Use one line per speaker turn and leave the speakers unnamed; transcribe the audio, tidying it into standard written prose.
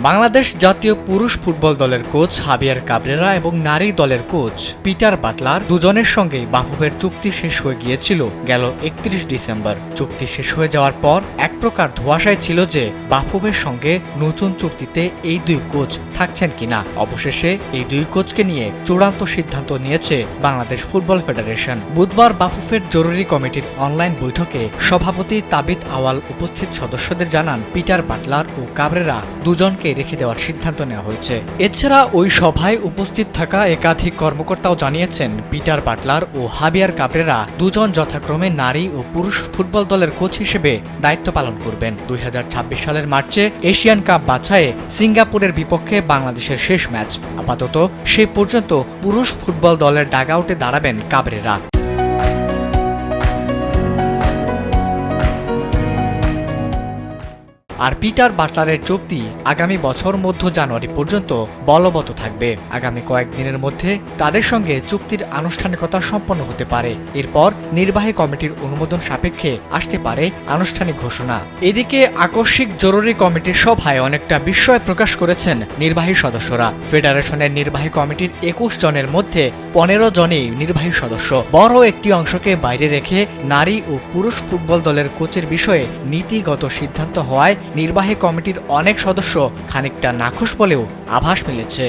বাংলাদেশ জাতীয় পুরুষ ফুটবল দলের কোচ হাবিয়ার কাবরেরা এবং নারী দলের কোচ পিটার বাটলার দুজনের সঙ্গেই বাফুফের চুক্তি শেষ হয়ে গিয়েছিল গেল ৩১ ডিসেম্বর। চুক্তি শেষ হয়ে যাওয়ার পর এক প্রকার ধোঁয়াশায় ছিল যে বাফুফের সঙ্গে নতুন চুক্তিতে এই দুই কোচ থাকছেন কিনা। অবশেষে এই দুই কোচকে নিয়ে চূড়ান্ত সিদ্ধান্ত নিয়েছে বাংলাদেশ ফুটবল ফেডারেশন। বুধবার বাফুফের জরুরি কমিটির অনলাইন বৈঠকে সভাপতি তাবিত আওয়াল উপস্থিত সদস্যদের জানান পিটার বাটলার ও কাবরেরা দুজনকে রেখে দেওয়ার সিদ্ধান্ত নেওয়া হয়েছে। এছাড়া ওই সভায় উপস্থিত থাকা একাধিক কর্মকর্তাও জানিয়েছেন পিটার বাটলার ও হাবিয়ার কাবরেরা দুজন যথাক্রমে নারী ও পুরুষ ফুটবল দলের কোচ হিসেবে দায়িত্ব পালন করবেন। ২০২৬ সালের মার্চে এশিয়ান কাপ বাছাইয়ে সিঙ্গাপুরের বিপক্ষে বাংলাদেশের শেষ ম্যাচ। আপাতত সেই পর্যন্ত পুরুষ ফুটবল দলের ডাগআউটে দাঁড়াবেন কাবরেরা। আর পিটার বাটলারের চুক্তি আগামী বছর মধ্য জানুয়ারি পর্যন্ত বলবৎ থাকবে। আগামী কয়েকদিনের মধ্যে তাদের সঙ্গে চুক্তির আনুষ্ঠানিকতা সম্পন্ন হতে পারে। এরপর নির্বাহী কমিটির অনুমোদন সাপেক্ষে আসতে পারে আনুষ্ঠানিক ঘোষণা। এদিকে আকস্মিক জরুরি কমিটির সভায় অনেকটা বিস্ময় প্রকাশ করেছেন নির্বাহী সদস্যরা। ফেডারেশনের নির্বাহী কমিটির ২১ জনের মধ্যে ১৫ জনই নির্বাহী সদস্য। বড় একটি অংশকে বাইরে রেখে নারী ও পুরুষ ফুটবল দলের কোচের বিষয়ে নীতিগত সিদ্ধান্ত হওয়ায় নির্বাহী কমিটির অনেক সদস্য খানিকটা নাখোশ বলেও আভাস মিলেছে।